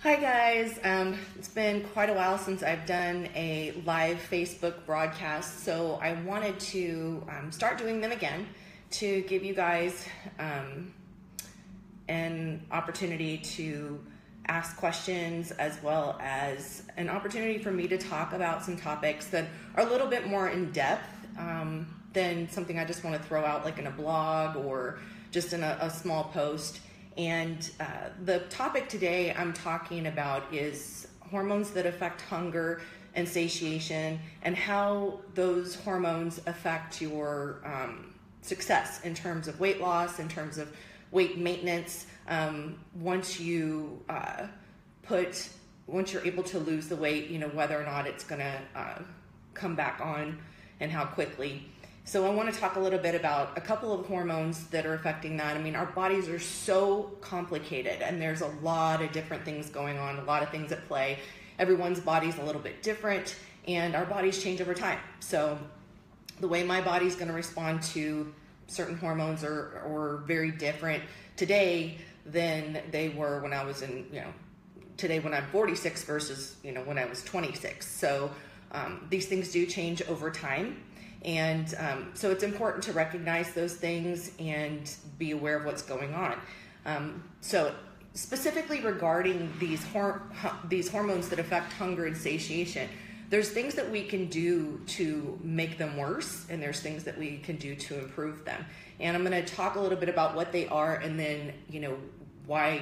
Hi guys, it's been quite a while since I've done a live Facebook broadcast, so I wanted to start doing them again to give you guys an opportunity to ask questions, as well as an opportunity for me to talk about some topics that are a little bit more in depth than something I just want to throw out like in a blog or just in a small post. And the topic today I'm talking about is hormones that affect hunger and satiation, and how those hormones affect your success in terms of weight loss, in terms of weight maintenance. Once you're able to lose the weight, whether or not it's going to come back on and how quickly. So I want to talk a little bit about a couple of hormones that are affecting that. I mean, our bodies are so complicated, and there's a lot of different things going on, a lot of things at play. Everyone's body's a little bit different, and our bodies change over time. So the way my body's going to respond to certain hormones are very different today than they were when I was today when I'm 46 versus, when I was 26. So these things do change over time. And so it's important to recognize those things and be aware of what's going on. So specifically regarding these hormones that affect hunger and satiation, there's things that we can do to make them worse, and there's things that we can do to improve them. And I'm going to talk a little bit about what they are, and then why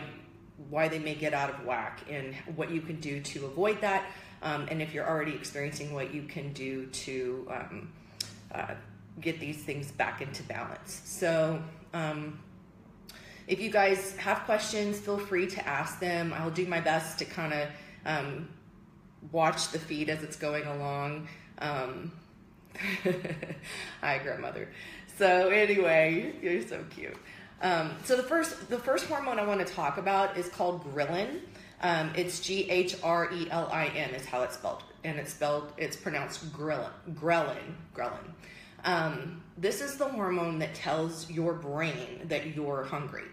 they may get out of whack, and what you can do to avoid that, and if you're already experiencing, what you can do to get these things back into balance. So if you guys have questions, feel free to ask them. I'll do my best to kind of watch the feed as it's going along. Hi, grandmother. So anyway, you're so cute. So the first hormone I want to talk about is called ghrelin. It's Ghrelin is how it's spelled, and it's pronounced ghrelin. This is the hormone that tells your brain that you're hungry,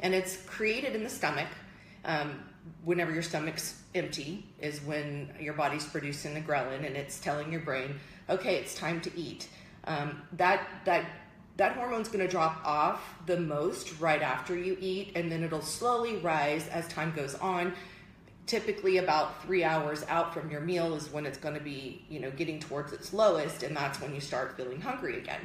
and it's created in the stomach. Whenever your stomach's empty is when your body's producing the ghrelin, and it's telling your brain, okay, it's time to eat. That hormone's going to drop off the most right after you eat, and then it'll slowly rise as time goes on. Typically about 3 hours out from your meal is when it's going to be, getting towards its lowest, and that's when you start feeling hungry again.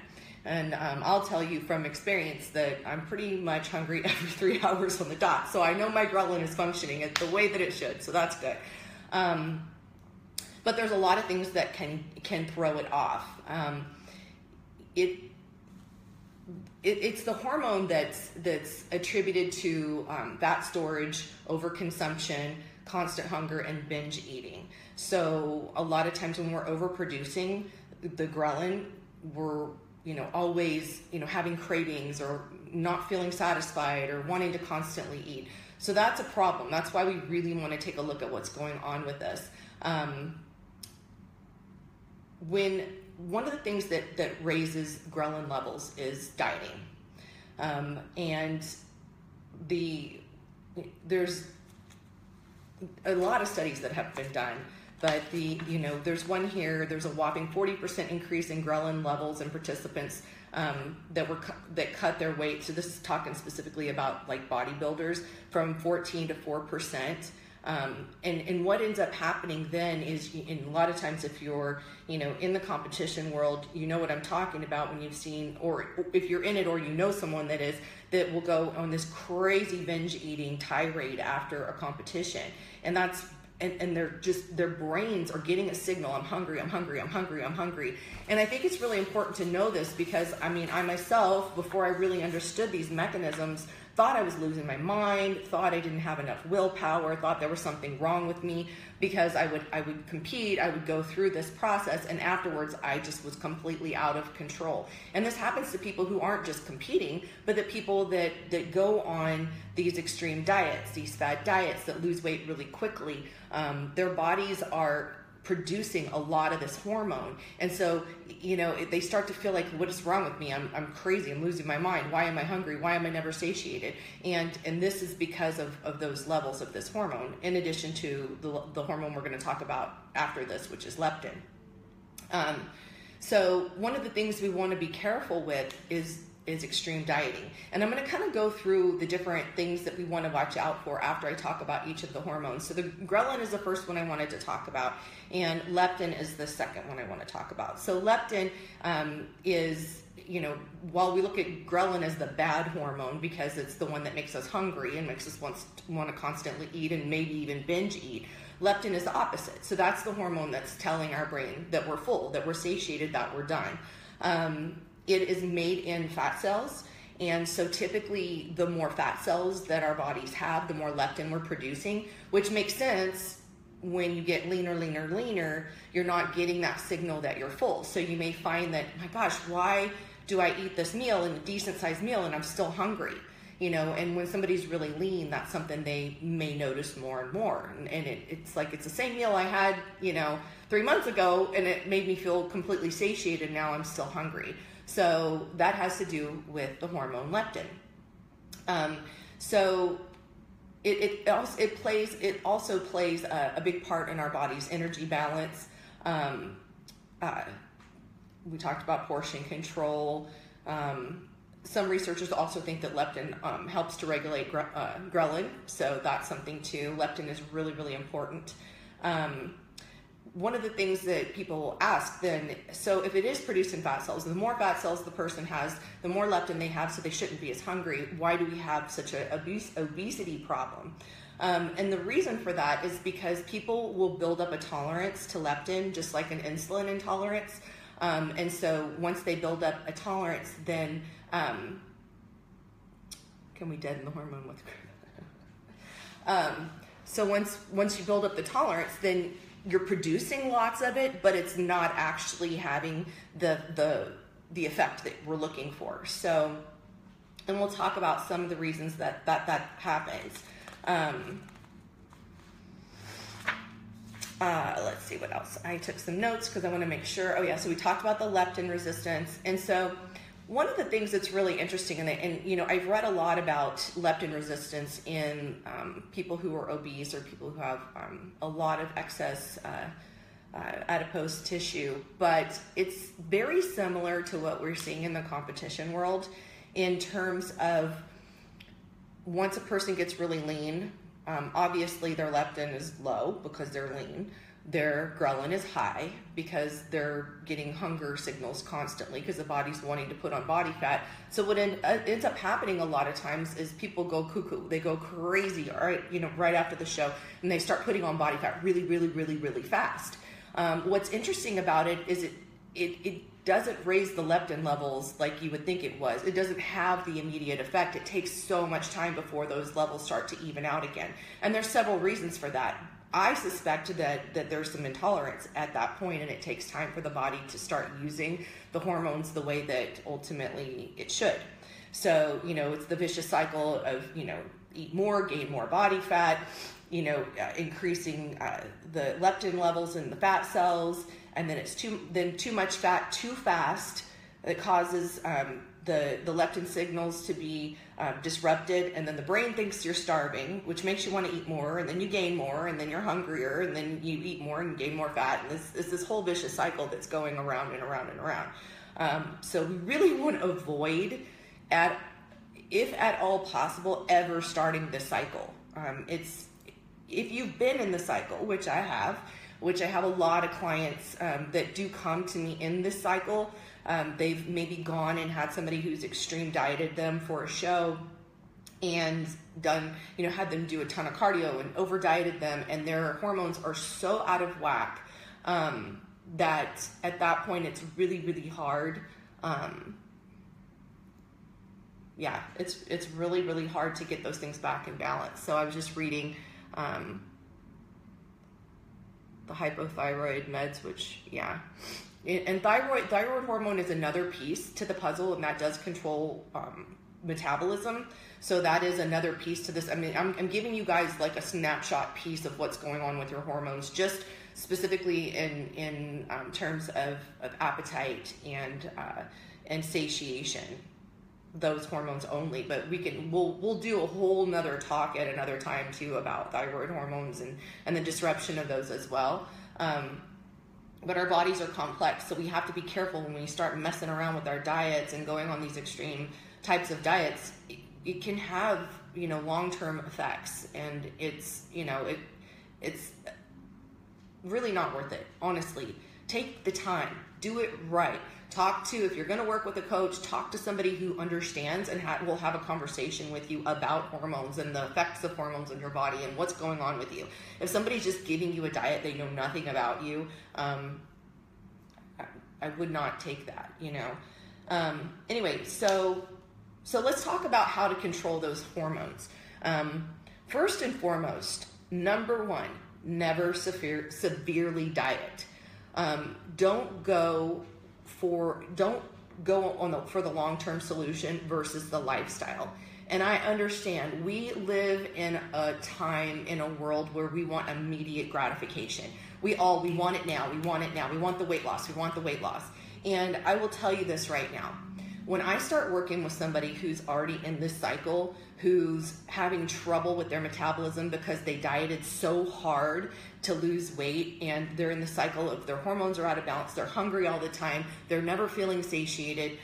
And I'll tell you from experience that I'm pretty much hungry every 3 hours on the dot. So I know my ghrelin is functioning the way that it should, so that's good. But there's a lot of things that can throw it off. It's the hormone that's attributed to fat storage, overconsumption, constant hunger, and binge eating. So a lot of times when we're overproducing the ghrelin, we're always having cravings, or not feeling satisfied, or wanting to constantly eat. So that's a problem. That's why we really want to take a look at what's going on with this. One of the things that raises ghrelin levels is dieting, and there's a lot of studies that have been done, but there's one here. There's a whopping 40% increase in ghrelin levels in participants that cut their weight. So this is talking specifically about like bodybuilders, from 14 to 4%. And what ends up happening then is, in a lot of times, if you're, in the competition world, what I'm talking about when you've seen, or if you're in it, or someone that will go on this crazy binge eating tirade after a competition. And and their brains are getting a signal, I'm hungry, I'm hungry, I'm hungry, I'm hungry. And I think it's really important to know this, because I myself, before I really understood these mechanisms, thought I was losing my mind, thought I didn't have enough willpower, thought there was something wrong with me, because I would compete, I would go through this process, and afterwards I just was completely out of control. And this happens to people who aren't just competing, but the people that go on these extreme diets, these fad diets that lose weight really quickly. Their bodies are producing a lot of this hormone. And so, you know, they start to feel like, what is wrong with me? I'm crazy. I'm losing my mind. Why am I hungry? Why am I never satiated? And this is because of those levels of this hormone, in addition to the hormone we're going to talk about after this, which is leptin. So one of the things we want to be careful with is extreme dieting. And I'm going to kind of go through the different things that we want to watch out for after I talk about each of the hormones. So the ghrelin is the first one I wanted to talk about, and leptin is the second one I want to talk about. So leptin is, you know, while we look at ghrelin as the bad hormone because it's the one that makes us hungry and makes us want to constantly eat and maybe even binge eat, leptin is the opposite. So that's the hormone that's telling our brain that we're full, that we're satiated, that we're done. It is made in fat cells, and so typically the more fat cells that our bodies have, the more leptin we're producing, which makes sense. When you get leaner, you're not getting that signal that you're full. So you may find that, my gosh, why do I eat this meal, and a decent sized meal, and I'm still hungry? You know, and when somebody's really lean, that's something they may notice more and more. And it's like, it's the same meal I had, you know, 3 months ago, and it made me feel completely satiated. Now I'm still hungry. So that has to do with the hormone leptin. So it also plays a big part in our body's energy balance. We talked about portion control. Some researchers also think that leptin helps to regulate ghrelin, so that's something too. Leptin is really, really important. One of the things that people ask then, so if it is produced in fat cells, the more fat cells the person has, the more leptin they have, so they shouldn't be as hungry. Why do we have such an obesity problem? And the reason for that is because people will build up a tolerance to leptin, just like an insulin intolerance. And so once they build up a tolerance, then can we deaden the hormone with? So once you build up the tolerance, then you're producing lots of it, but it's not actually having the effect that we're looking for. So, and we'll talk about some of the reasons that happens. Let's see what else. I took some notes because I want to make sure. Oh yeah, so we talked about the leptin resistance. And so one of the things that's really interesting, and you know, I've read a lot about leptin resistance in people who are obese or people who have a lot of excess adipose tissue, but it's very similar to what we're seeing in the competition world in terms of once a person gets really lean, obviously their leptin is low because they're lean. Their ghrelin is high because they're getting hunger signals constantly because the body's wanting to put on body fat. So what ends up happening a lot of times is people go cuckoo. They go crazy, right after the show, and they start putting on body fat really, really, really, really fast. What's interesting about it is it doesn't raise the leptin levels like you would think it was. It doesn't have the immediate effect. It takes so much time before those levels start to even out again. And there's several reasons for that. I suspect that there's some intolerance at that point, and it takes time for the body to start using the hormones the way that ultimately it should. So, it's the vicious cycle of, eat more, gain more body fat, increasing the leptin levels in the fat cells, and then it's too much fat too fast that causes the leptin signals to be disrupted, and then the brain thinks you're starving, which makes you want to eat more, and then you gain more, and then you're hungrier, and then you eat more and gain more fat, and it's this whole vicious cycle that's going around and around and around. So we really want to avoid, if at all possible, ever starting this cycle. If you've been in the cycle, which I have a lot of clients that do come to me in this cycle. They've maybe gone and had somebody who's extreme dieted them for a show and done, had them do a ton of cardio and over dieted them, and their hormones are so out of whack that at that point it's really, really hard. It's really, really hard to get those things back in balance. So I was just reading the hypothyroid meds, which, and thyroid hormone is another piece to the puzzle, and that does control metabolism. So that is another piece to this. I mean, I'm giving you guys like a snapshot piece of what's going on with your hormones, just specifically in terms of appetite and satiation, those hormones only. But we'll do a whole nother talk at another time too about thyroid hormones and the disruption of those as well. But our bodies are complex, so we have to be careful when we start messing around with our diets and going on these extreme types of diets. It can have, long-term effects, and it's really not worth it, honestly. Take the time, do it right. If you're going to work with a coach, talk to somebody who understands and will have a conversation with you about hormones and the effects of hormones in your body and what's going on with you. If somebody's just giving you a diet, they know nothing about you, I would not take that, Anyway, so let's talk about how to control those hormones. First and foremost, number one, never severely diet. Don't go for the long-term solution versus the lifestyle. And I understand we live in a time, in a world where we want immediate gratification. We want it now. We want it now. We want the weight loss. We want the weight loss. And I will tell you this right now. When I start working with somebody who's already in this cycle, who's having trouble with their metabolism because they dieted so hard to lose weight, and they're in the cycle of their hormones are out of balance, they're hungry all the time, they're never feeling satiated,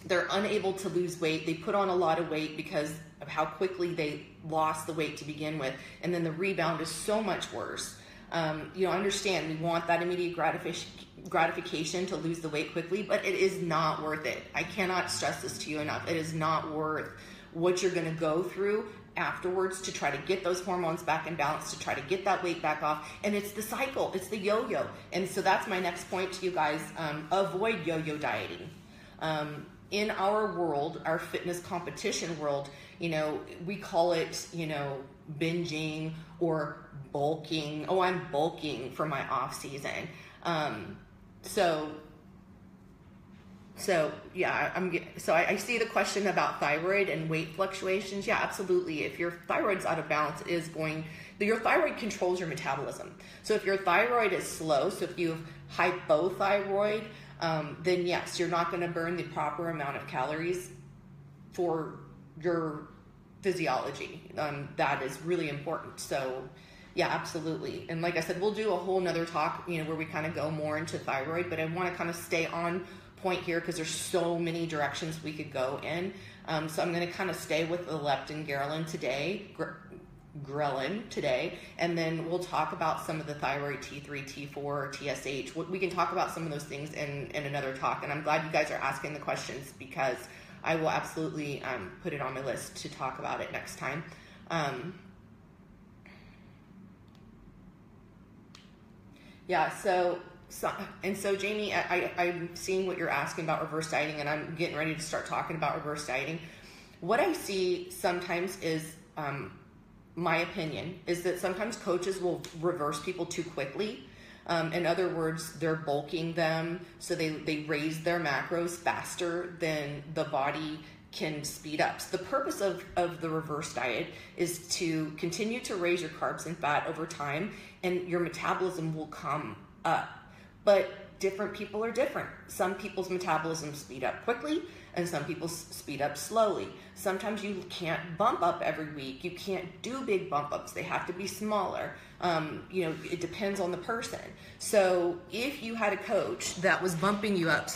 they're unable to lose weight, they put on a lot of weight because of how quickly they lost the weight to begin with, and then the rebound is so much worse. Understand we want that immediate gratification to lose the weight quickly, but it is not worth it. I cannot stress this to you enough. It is not worth what you're going to go through afterwards to try to get those hormones back in balance, to try to get that weight back off. And it's the cycle, it's the yo-yo. And so that's my next point to you guys. Avoid yo-yo dieting. In our world, our fitness competition world, we call it, binging or bulking. Oh, I'm bulking for my off season. I see the question about thyroid and weight fluctuations. Yeah, absolutely. If your thyroid's out of balance, your thyroid controls your metabolism. So if your thyroid is slow, so if you have hypothyroid, then yes, you're not going to burn the proper amount of calories for your physiology. That is really important. So yeah, absolutely. And like I said, we'll do a whole nother talk, where we kind of go more into thyroid, but I want to kind of stay on point here because there's so many directions we could go in. So I'm going to kind of stay with the leptin ghrelin today, and then we'll talk about some of the thyroid T3, T4, TSH. We can talk about some of those things in another talk, and I'm glad you guys are asking the questions because I will absolutely put it on my list to talk about it next time. So Jamie, I'm seeing what you're asking about reverse dieting, and I'm getting ready to start talking about reverse dieting. What I see sometimes is, my opinion, is that sometimes coaches will reverse people too quickly. In other words, they're bulking them, so they raise their macros faster than the body can speed up. So the purpose of the reverse diet is to continue to raise your carbs and fat over time, and your metabolism will come up. But different people are different. Some people's metabolism speed up quickly, and some people speed up slowly. Sometimes you can't bump up every week. You can't do big bump ups. They have to be smaller. It depends on the person. So if you had a coach that was bumping you up,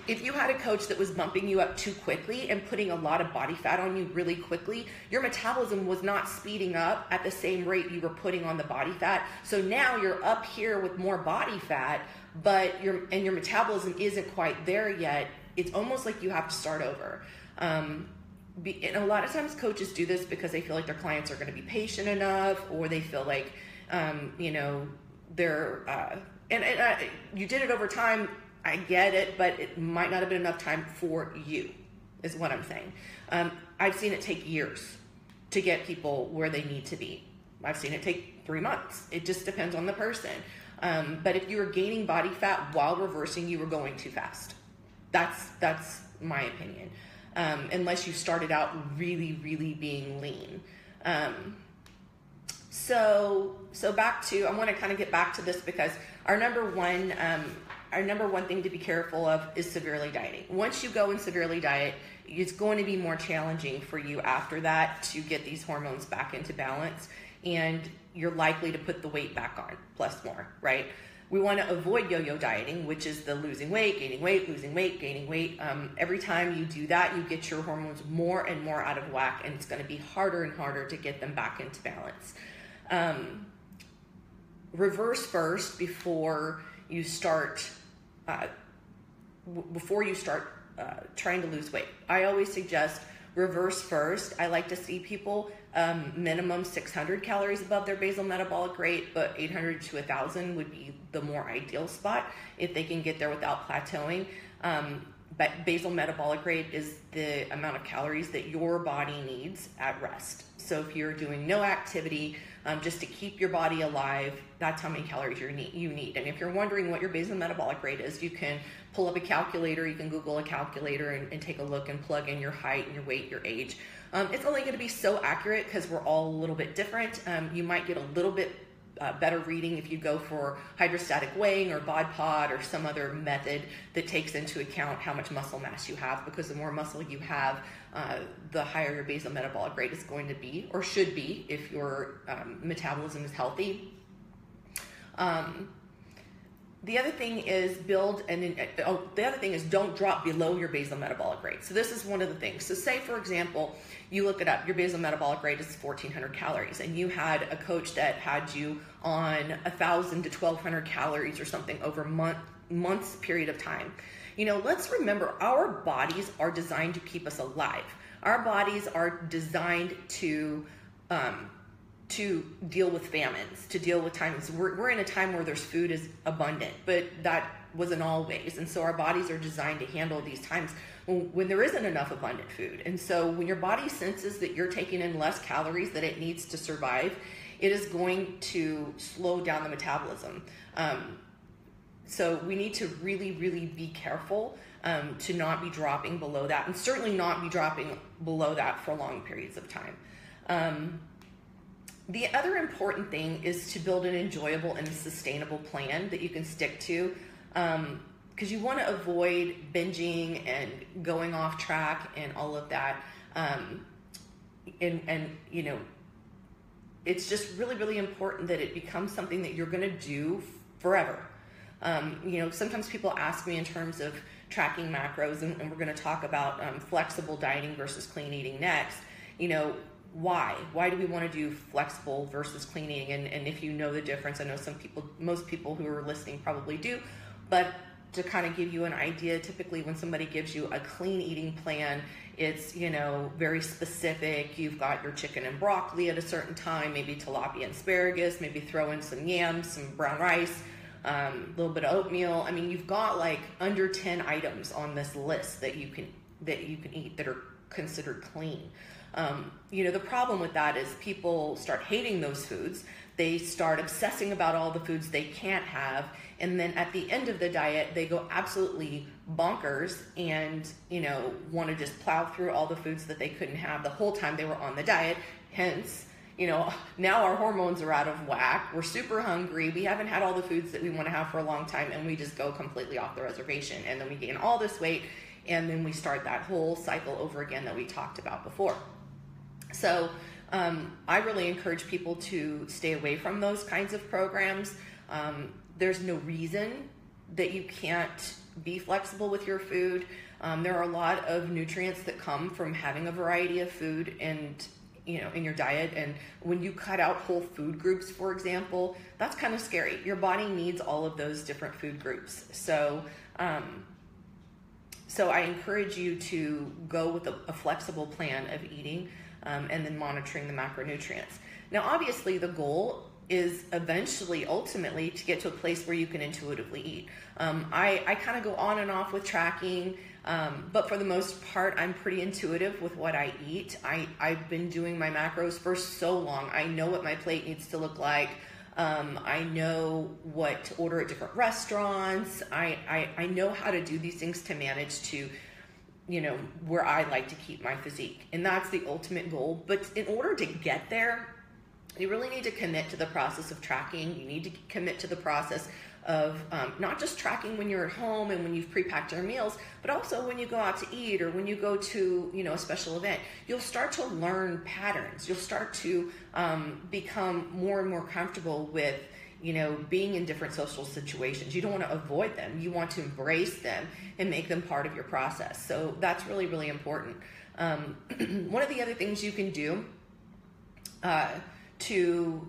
if you had a coach that was bumping you up too quickly and putting a lot of body fat on you really quickly, your metabolism was not speeding up at the same rate you were putting on the body fat. So now you're up here with more body fat, but your metabolism isn't quite there yet. It's almost like you have to start over. And a lot of times coaches do this because they feel like their clients are going to be patient enough, or they feel like, you did it over time. I get it, but it might not have been enough time for you, is what I'm saying. I've seen it take years to get people where they need to be. I've seen it take 3 months. It just depends on the person. But if you were gaining body fat while reversing, you were going too fast. That's my opinion. Unless you started out really, really being lean. So back to, I want to kind of get back to this because our number one thing to be careful of is severely dieting. Once you go and severely diet, it's going to be more challenging for you after that to get these hormones back into balance, and you're likely to put the weight back on, plus more, right? We want to avoid yo-yo dieting, which is the losing weight, gaining weight, losing weight, gaining weight. Every time you do that, you get your hormones more and more out of whack, and it's going to be harder and harder to get them back into balance. Reverse first before you start trying to lose weight. I always suggest reverse first. I like to see people minimum 600 calories above their basal metabolic rate, but 800 to 1,000 would be the more ideal spot if they can get there without plateauing. But basal metabolic rate is the amount of calories that your body needs at rest. So if you're doing no activity, just to keep your body alive, that's how many calories you need. And if you're wondering what your basal metabolic rate is, you can pull up a calculator, you can Google a calculator and take a look and plug in your height and your weight, your age. It's only going to be so accurate because we're all a little bit different. You might get a little bit better reading if you go for hydrostatic weighing or bod pod or some other method that takes into account how much muscle mass you have, because the more muscle you have, the higher your basal metabolic rate is going to be, or should be, if your metabolism is healthy. The other thing is don't drop below your basal metabolic rate. So this is one of the things. So say, for example, you look it up, your basal metabolic rate is 1,400 calories, and you had a coach that had you on 1,000 to 1,200 calories or something over months period of time. Let's remember, our bodies are designed to keep us alive. Our bodies are designed to deal with famines, to deal with times. We're in a time where there's food is abundant, but that wasn't always. And so our bodies are designed to handle these times when there isn't enough abundant food. And so when your body senses that you're taking in less calories that it needs to survive, it is going to slow down the metabolism. So we need to really, really be careful to not be dropping below that, and certainly not be dropping below that for long periods of time. The other important thing is to build an enjoyable and sustainable plan that you can stick to, because you want to avoid binging and going off track and all of that. It's just really, really important that it becomes something that you're going to do forever. Sometimes people ask me in terms of tracking macros, and we're going to talk about flexible dieting versus clean eating next. Why? Why do we want to do flexible versus clean eating? And if you know the difference, I know most people who are listening probably do, but to kind of give you an idea, typically when somebody gives you a clean eating plan, it's, very specific. You've got your chicken and broccoli at a certain time, maybe tilapia and asparagus, maybe throw in some yams, some brown rice, a little bit of oatmeal. I mean, you've got like under 10 items on this list that you can eat that are considered clean. The problem with that is people start hating those foods. They start obsessing about all the foods they can't have. And then at the end of the diet, they go absolutely bonkers and, want to just plow through all the foods that they couldn't have the whole time they were on the diet. Hence, now our hormones are out of whack. We're super hungry. We haven't had all the foods that we want to have for a long time, and we just go completely off the reservation. And then we gain all this weight, and then we start that whole cycle over again that we talked about before. So I really encourage people to stay away from those kinds of programs. There's no reason that you can't be flexible with your food. There are a lot of nutrients that come from having a variety of food and in your diet. And when you cut out whole food groups, for example, that's kind of scary. Your body needs all of those different food groups. So I encourage you to go with a flexible plan of eating. And then monitoring the macronutrients. Now, obviously, the goal is eventually, ultimately, to get to a place where you can intuitively eat. I kind of go on and off with tracking, but for the most part, I'm pretty intuitive with what I eat. I've been doing my macros for so long. I know what my plate needs to look like. I know what to order at different restaurants. I know how to do these things to manage to where I like to keep my physique. And that's the ultimate goal. But in order to get there, you really need to commit to the process of tracking. You need to commit to the process of not just tracking when you're at home and when you've pre-packed your meals, but also when you go out to eat or when you go to, you know, a special event. You'll start to learn patterns. You'll start to become more and more comfortable with, you know, being in different social situations. You don't want to avoid them. You want to embrace them and make them part of your process. So that's really, really important. One of the other things you can do to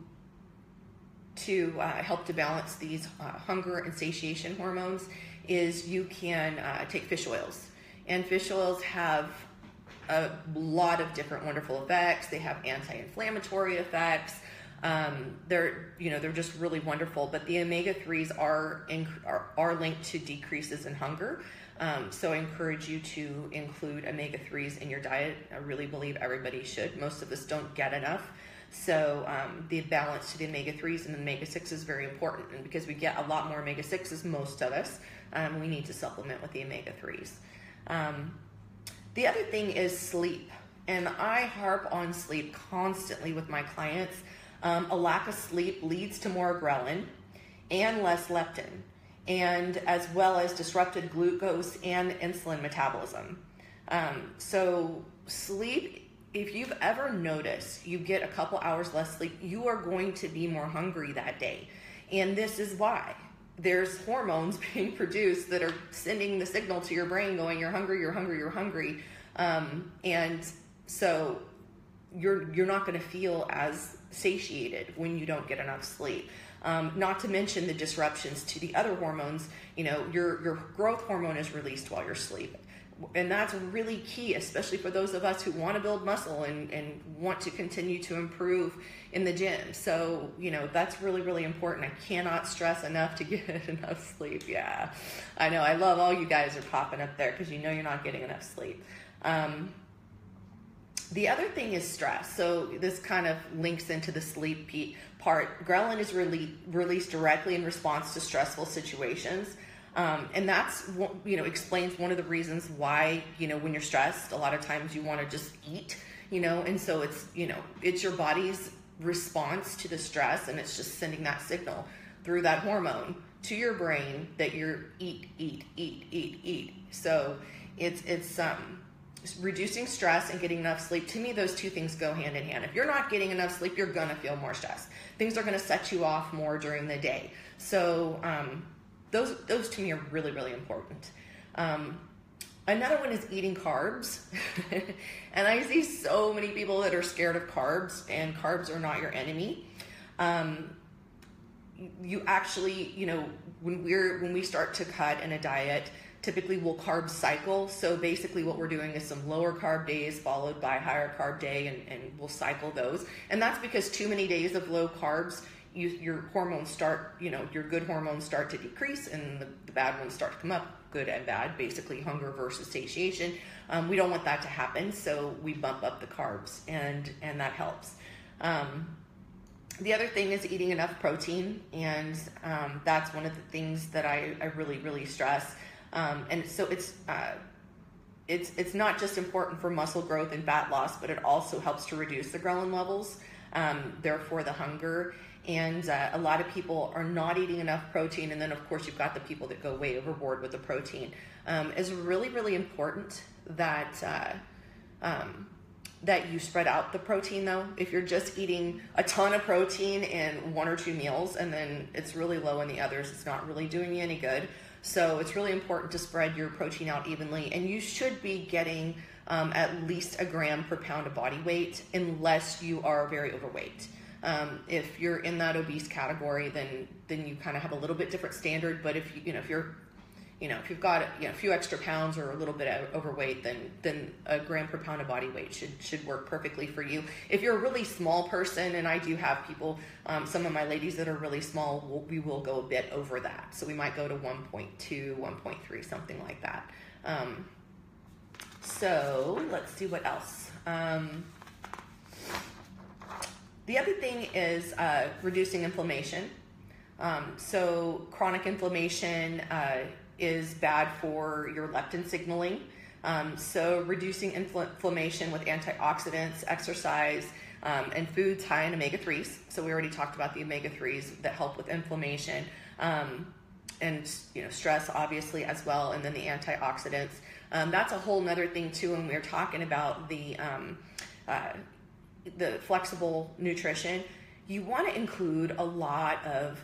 help to balance these hunger and satiation hormones is you can take fish oils. And fish oils have a lot of different wonderful effects. They have anti-inflammatory effects. They're just really wonderful. But the omega-3s are linked to decreases in hunger. So I encourage you to include omega-3s in your diet. I really believe everybody should. Most of us don't get enough. So the balance to the omega-3s and the omega-6 is very important. And because we get a lot more omega-6s, most of us, we need to supplement with the omega-3s. The other thing is sleep. And I harp on sleep constantly with my clients. A lack of sleep leads to more ghrelin and less leptin, and as well as disrupted glucose and insulin metabolism. So sleep, if you've ever noticed you get a couple hours less sleep, you are going to be more hungry that day. And this is why. There's hormones being produced that are sending the signal to your brain going, you're hungry, you're hungry, you're hungry. And so you're not going to feel as satiated when you don't get enough sleep. Not to mention the disruptions to the other hormones. You know, your growth hormone is released while you're sleeping. And that's really key, especially for those of us who want to build muscle and want to continue to improve in the gym. So, you know, that's really, really important. I cannot stress enough to get enough sleep. Yeah, I know. I love all you guys are popping up there because you know you're not getting enough sleep. The other thing is stress. So this kind of links into the sleep part. Ghrelin is released directly in response to stressful situations. And that's, you know, explains one of the reasons why, you know, when you're stressed, a lot of times you want to just eat, you know, and so it's, you know, it's your body's response to the stress, and it's just sending that signal through that hormone to your brain that you're eat. So it's reducing stress and getting enough sleep. To me, those two things go hand in hand. If you're not getting enough sleep, you're going to feel more stressed. Things are going to set you off more during the day. So, those to me are really, really important. Another one is eating carbs. And I see so many people that are scared of carbs, and carbs are not your enemy. You actually, you know, when we start to cut in a diet, typically we'll carb cycle. So basically what we're doing is some lower carb days followed by higher carb day, and we'll cycle those. And that's because too many days of low carbs, your hormones start, you know, your good hormones start to decrease and the bad ones start to come up, good and bad, basically hunger versus satiation. We don't want that to happen, so we bump up the carbs, and that helps. The other thing is eating enough protein, and that's one of the things that I really, really stress. And so it's not just important for muscle growth and fat loss, but it also helps to reduce the ghrelin levels, therefore the hunger. And a lot of people are not eating enough protein. And then, of course, you've got the people that go way overboard with the protein. It's really, really important that that you spread out the protein, though. If you're just eating a ton of protein in one or two meals and then it's really low in the others, it's not really doing you any good. So it's really important to spread your protein out evenly. And you should be getting at least a gram per pound of body weight unless you are very overweight. If you're in that obese category, then you kind of have a little bit different standard. But if you've got a few extra pounds or a little bit overweight, then a gram per pound of body weight should work perfectly for you. If you're a really small person, and I do have people, some of my ladies that are really small, we will go a bit over that. So we might go to 1.2, 1.3, something like that. So let's see what else. The other thing is reducing inflammation. So chronic inflammation is bad for your leptin signaling. So reducing inflammation with antioxidants, exercise, and foods high in omega-3s. So we already talked about the omega-3s that help with inflammation, and stress obviously as well, and then the antioxidants. That's a whole nother thing too when we're talking about the flexible nutrition. You want to include a lot of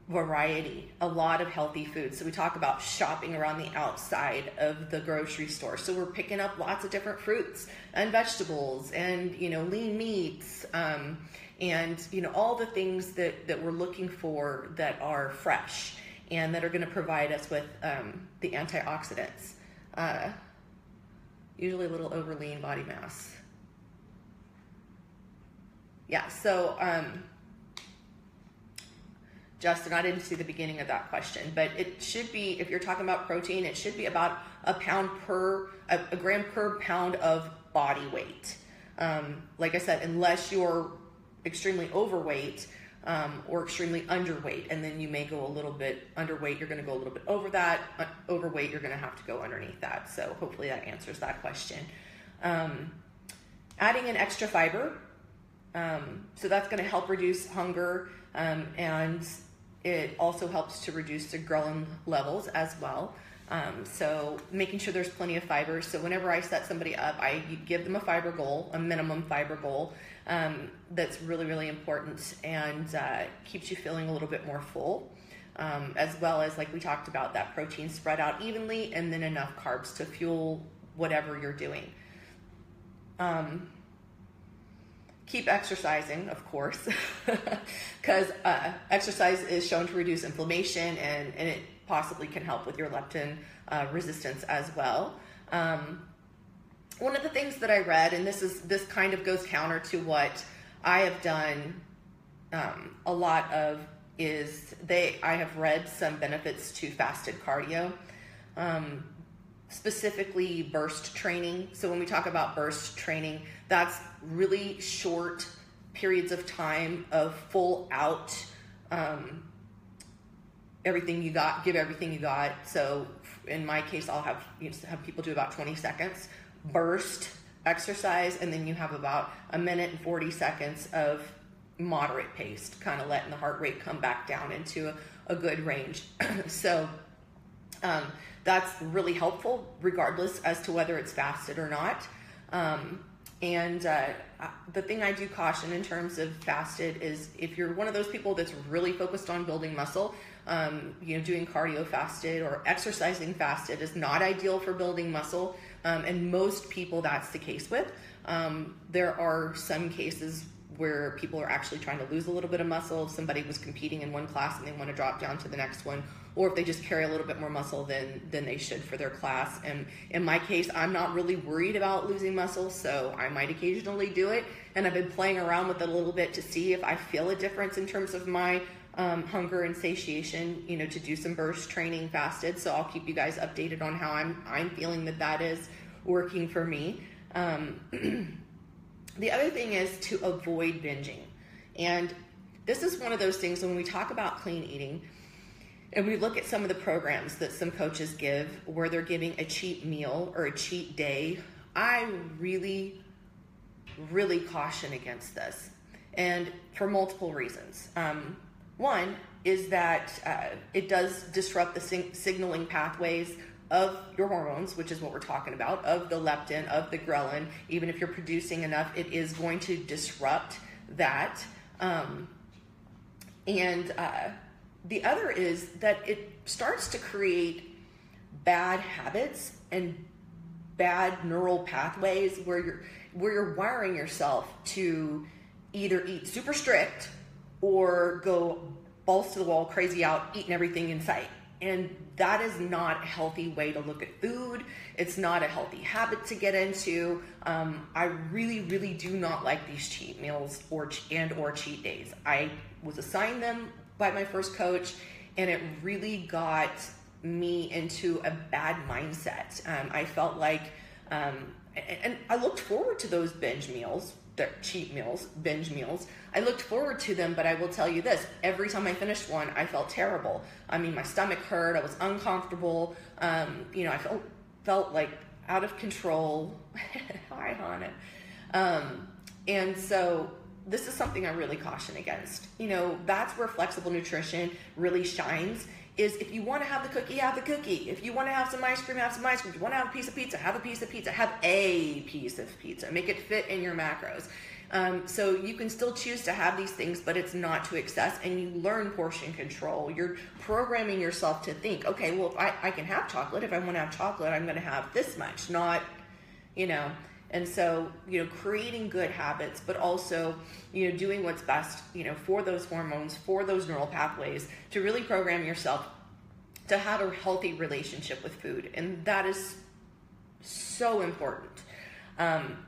variety, a lot of healthy foods. So we talk about shopping around the outside of the grocery store. So we're picking up lots of different fruits and vegetables and, lean meats, and, all the things that we're looking for that are fresh and that are going to provide us with the antioxidants. Usually a little over lean body mass. Yeah, so Justin, I didn't see the beginning of that question, but it should be, if you're talking about protein, it should be about a gram per pound of body weight. Like I said, unless you're extremely overweight or extremely underweight, and then you may go a little bit underweight, you're going to go a little bit over that. Overweight, you're going to have to go underneath that. So hopefully that answers that question. Adding in extra fiber. So that's going to help reduce hunger, and it also helps to reduce the ghrelin levels as well. So making sure there's plenty of fiber. So whenever I set somebody up, I give them a fiber goal, a minimum fiber goal. That's really, really important, and keeps you feeling a little bit more full, as well as, like we talked about, that protein spread out evenly, and then enough carbs to fuel whatever you're doing. Keep exercising, of course, because exercise is shown to reduce inflammation, and it possibly can help with your leptin resistance as well. One of the things that I read, and this kind of goes counter to what I have done a lot of, is I have read some benefits to fasted cardio, specifically burst training. So when we talk about burst training, that's really short periods of time of full out, everything you got, give everything you got. So in my case, I'll have people do about 20 seconds burst exercise, and then you have about a minute and 40 seconds of moderate pace, kind of letting the heart rate come back down into a good range. So that's really helpful regardless as to whether it's fasted or not. And the thing I do caution in terms of fasted is, if you're one of those people that's really focused on building muscle, doing cardio fasted or exercising fasted is not ideal for building muscle. And most people that's the case with. There are some cases where people are actually trying to lose a little bit of muscle. If somebody was competing in one class and they want to drop down to the next one, or if they just carry a little bit more muscle than they should for their class. And in my case, I'm not really worried about losing muscle, so I might occasionally do it. And I've been playing around with it a little bit to see if I feel a difference in terms of my hunger and satiation, to do some burst training fasted. So I'll keep you guys updated on how I'm feeling that is working for me. The other thing is to avoid binging. And this is one of those things when we talk about clean eating, and we look at some of the programs that some coaches give where they're giving a cheat meal or a cheat day, I really, really caution against this, and for multiple reasons. One is that it does disrupt the signaling pathways of your hormones, which is what we're talking about, of the leptin, of the ghrelin. Even if you're producing enough, it is going to disrupt that. The other is that it starts to create bad habits and bad neural pathways where you're wiring yourself to either eat super strict or go balls to the wall, crazy out, eating everything in sight. And that is not a healthy way to look at food. It's not a healthy habit to get into. I really, really do not like these cheat meals or cheat days. I was assigned them by my first coach, and it really got me into a bad mindset. I felt like, and I looked forward to those binge meals, cheat meals, binge meals. I looked forward to them, but I will tell you this, every time I finished one, I felt terrible. I mean, my stomach hurt, I was uncomfortable, I felt like out of control. Hi, Hannah. And so this is something I really caution against. You know, that's where flexible nutrition really shines, is if you want to have the cookie, have the cookie. If you want to have some ice cream, have some ice cream. If you want to have a piece of pizza, have a piece of pizza. Have a piece of pizza. Make it fit in your macros. So you can still choose to have these things, but it's not to excess, and you learn portion control. You're programming yourself to think, okay, well, if I can have chocolate. If I want to have chocolate, I'm going to have this much, not, you know. And so, you know, creating good habits, but also, you know, doing what's best, you know, for those hormones, for those neural pathways, to really program yourself to have a healthy relationship with food. And that is so important.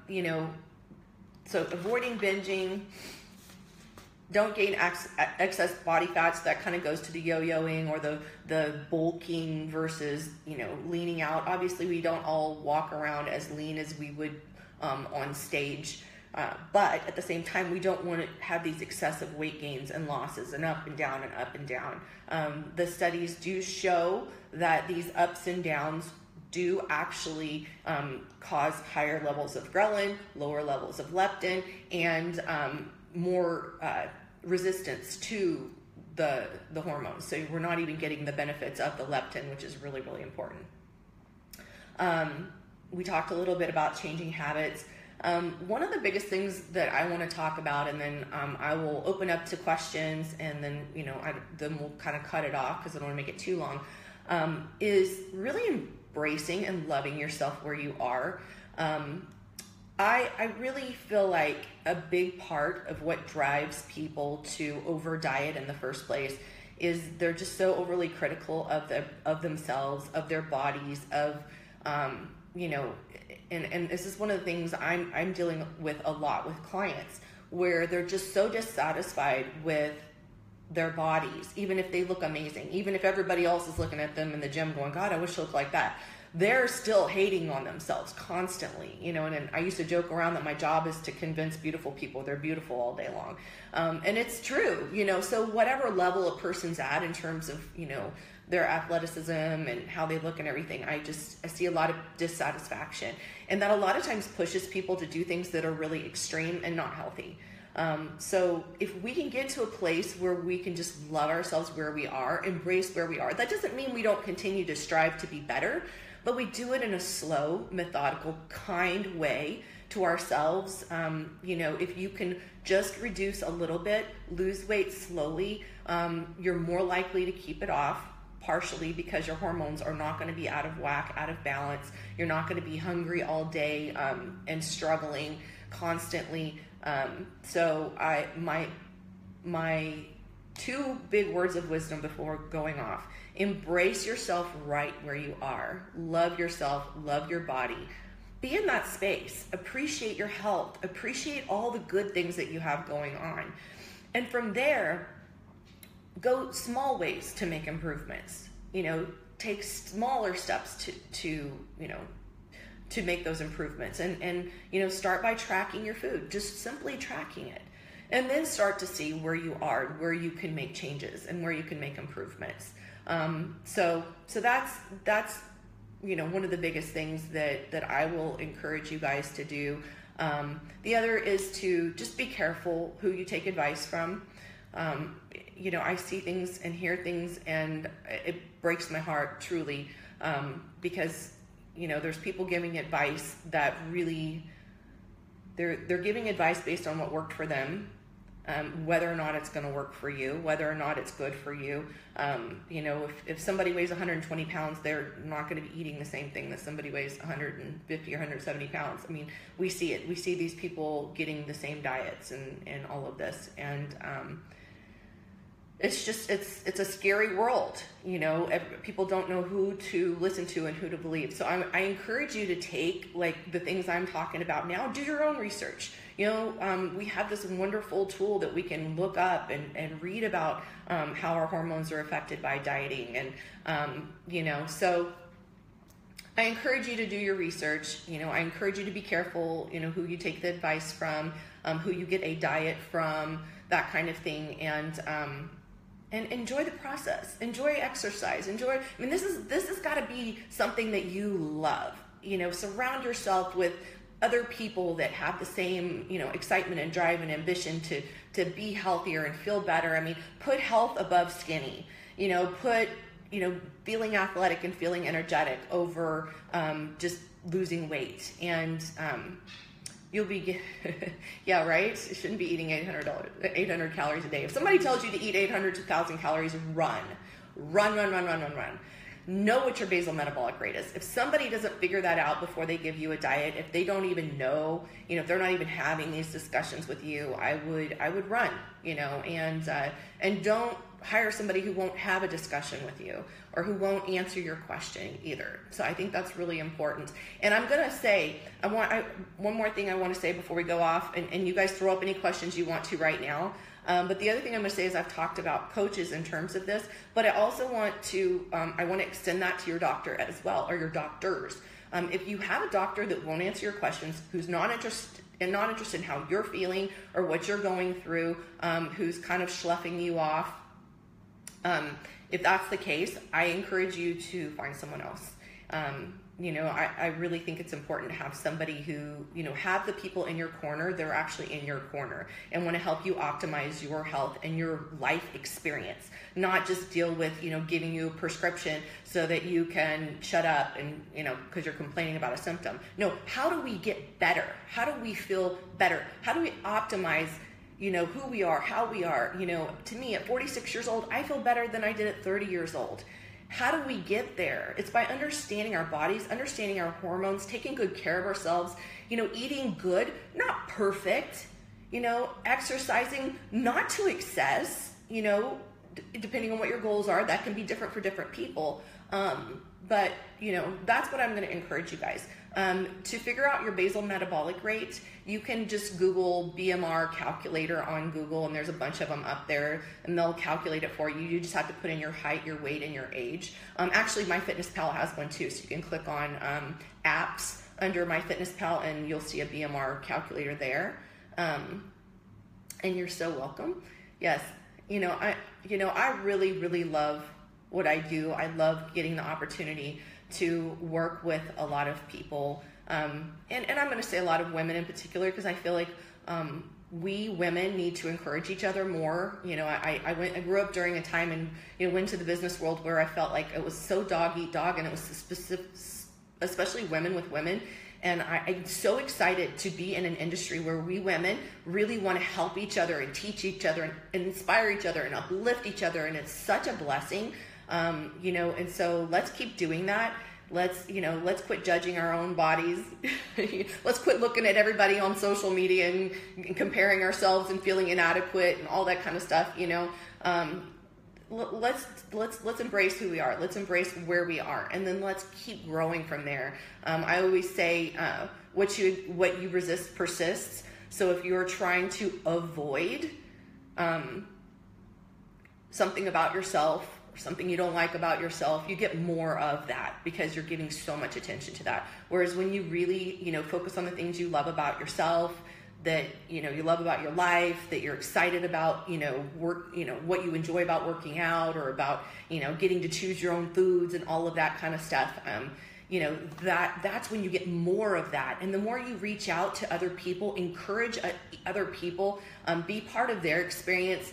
You know, so avoiding binging, don't gain excess body fats. That kind of goes to the yo-yoing or the bulking versus, you know, leaning out. Obviously, we don't all walk around as lean as we would on stage, but at the same time, we don't want to have these excessive weight gains and losses and up and down and up and down. The studies do show that these ups and downs do actually cause higher levels of ghrelin, lower levels of leptin, and more resistance to the hormones. So we're not even getting the benefits of the leptin, which is really, really important. We talked a little bit about changing habits. One of the biggest things that I want to talk about, and then I will open up to questions, and then, you know, then we'll kind of cut it off because I don't want to make it too long, is really embracing and loving yourself where you are. I really feel like a big part of what drives people to over diet in the first place is they're just so overly critical of themselves, of their bodies, of you know, and this is one of the things I'm dealing with a lot with clients, where they're just so dissatisfied with their bodies, even if they look amazing, even if everybody else is looking at them in the gym going, God, I wish I looked like that. They're still hating on themselves constantly, you know, and I used to joke around that my job is to convince beautiful people they're beautiful all day long. And it's true, you know, so whatever level a person's at in terms of, you know, their athleticism and how they look and everything, I see a lot of dissatisfaction. And that a lot of times pushes people to do things that are really extreme and not healthy. So if we can get to a place where we can just love ourselves where we are, embrace where we are, that doesn't mean we don't continue to strive to be better, but we do it in a slow, methodical, kind way to ourselves. You know, if you can just reduce a little bit, lose weight slowly, you're more likely to keep it off, partially because your hormones are not going to be out of whack, out of balance. You're not going to be hungry all day and struggling constantly. So my two big words of wisdom before going off: embrace yourself right where you are. Love yourself, love your body. Be in that space. Appreciate your health. Appreciate all the good things that you have going on. And from there, go small ways to make improvements. You know, take smaller steps to you know, to make those improvements. And you know, start by tracking your food, just simply tracking it. And then start to see where you are, where you can make changes and where you can make improvements. So that's you know, one of the biggest things that I will encourage you guys to do. The other is to just be careful who you take advice from. You know, I see things and hear things, and it breaks my heart truly, because you know, there's people giving advice that really they're giving advice based on what worked for them. Whether or not it's going to work for you, whether or not it's good for you. You know, if somebody weighs 120 pounds, they're not going to be eating the same thing that somebody weighs 150 or 170 pounds. I mean, we see it. We see these people getting the same diets and all of this. And it's just, it's a scary world. You know, people don't know who to listen to and who to believe. So I encourage you to take, like, the things I'm talking about now, do your own research. You know, we have this wonderful tool that we can look up and read about how our hormones are affected by dieting. And, you know, so I encourage you to do your research. You know, I encourage you to be careful, you know, who you take the advice from, who you get a diet from, that kind of thing. And enjoy the process, enjoy exercise, I mean, this has got to be something that you love. You know, surround yourself with other people that have the same, excitement and drive and ambition to be healthier and feel better. I mean, put health above skinny, put, feeling athletic and feeling energetic over just losing weight. And you'll be, yeah, right? You shouldn't be eating 800 calories a day. If somebody tells you to eat 800 to 1,000 calories, run. Know what your basal metabolic rate is. If somebody doesn't figure that out before they give you a diet, if they don't even know, if they're not even having these discussions with you, I would run, and don't hire somebody who won't have a discussion with you or who won't answer your question either. So I think that's really important. And I'm gonna say, one more thing I want to say before we go off, and you guys throw up any questions you want to right now. But the other thing I'm going to say is I've talked about coaches in terms of this, but I also want to extend that to your doctor as well, or your doctors. If you have a doctor that won't answer your questions, who's not interested in how you're feeling or what you're going through, who's kind of schlepping you off, if that's the case, I encourage you to find someone else. I really think it's important to have somebody who, have the people in your corner that are actually in your corner and want to help you optimize your health and your life experience, not just deal with, giving you a prescription so that you can shut up and, because you're complaining about a symptom. No, how do we get better? How do we feel better? How do we optimize, who we are, how we are? To me at 46 years old, I feel better than I did at 30 years old. How do we get there? It's by understanding our bodies, understanding our hormones, taking good care of ourselves, eating good, not perfect, exercising, not to excess, depending on what your goals are. That can be different for different people. But, that's what I'm going to encourage you guys. To figure out your basal metabolic rate, you can just Google BMR calculator on Google, and there's a bunch of them up there, and they'll calculate it for you. You just have to put in your height, your weight, and your age. Actually, MyFitnessPal has one too, so you can click on apps under MyFitnessPal, and you'll see a BMR calculator there. And you're so welcome. Yes, I really, really love what I do. I love getting the opportunity to work with a lot of people, and I'm going to say a lot of women in particular, because I feel like we women need to encourage each other more. I grew up during a time and went to the business world where I felt like it was so dog eat dog, and it was specific, especially women with women. And I'm so excited to be in an industry where we women really want to help each other and teach each other and inspire each other and uplift each other, and it's such a blessing. And so let's keep doing that. Let's quit judging our own bodies. Let's quit looking at everybody on social media and comparing ourselves and feeling inadequate and all that kind of stuff. Let's embrace who we are. Let's embrace where we are, and then let's keep growing from there. I always say, what you resist persists. So if you're trying to avoid something about yourself, something you don't like about yourself, you get more of that because you're giving so much attention to that. Whereas when you really, focus on the things you love about yourself, that, you love about your life, that you're excited about, work, what you enjoy about working out, or about, getting to choose your own foods and all of that kind of stuff. That's when you get more of that. And the more you reach out to other people, encourage other people, be part of their experience,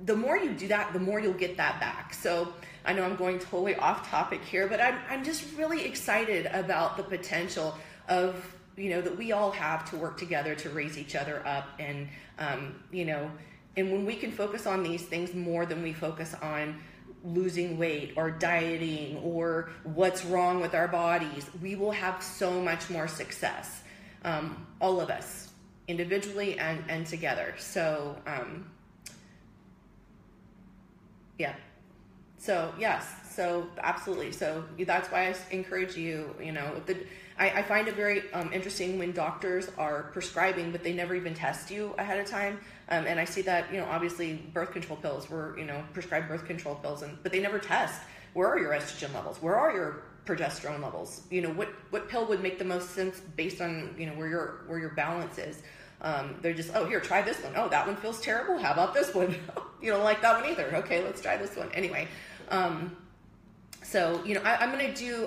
the more you do that, the more you'll get that back. So I know I'm going totally off topic here, but I'm just really excited about the potential of, that we all have to work together to raise each other up. And, and when we can focus on these things more than we focus on losing weight or dieting or what's wrong with our bodies, we will have so much more success. All of us, individually and together. So, yeah. So yes. So absolutely. So that's why I encourage you, I find it very interesting when doctors are prescribing, but they never even test you ahead of time. And I see that, obviously birth control pills were, prescribed birth control pills, but they never test. Where are your estrogen levels? Where are your progesterone levels? What pill would make the most sense based on, where your balance is? They're just, oh, here, try this one. Oh, that one feels terrible. How about this one? You don't like that one either. Okay, let's try this one. Anyway, So,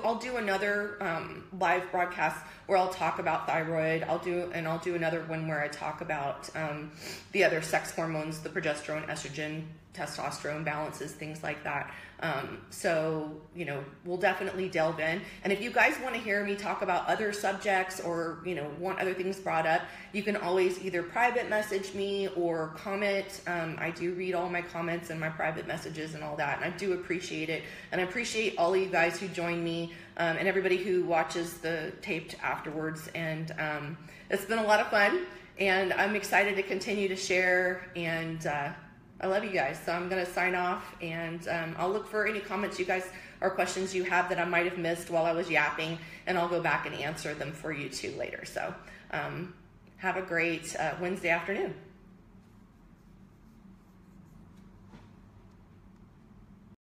I'll do another live broadcast where I'll talk about thyroid. I'll do another one where I talk about the other sex hormones, the progesterone, estrogen, testosterone balances, things like that. We'll definitely delve in. And if you guys want to hear me talk about other subjects or, want other things brought up, you can always either private message me or comment. I do read all my comments and my private messages and all that. And I do appreciate it. And I appreciate all of you guys who join me and everybody who watches the taped afterwards. And it's been a lot of fun. And I'm excited to continue to share, and I love you guys. So I'm going to sign off, and I'll look for any comments you guys or questions you have that I might have missed while I was yapping, and I'll go back and answer them for you too later. So have a great Wednesday afternoon.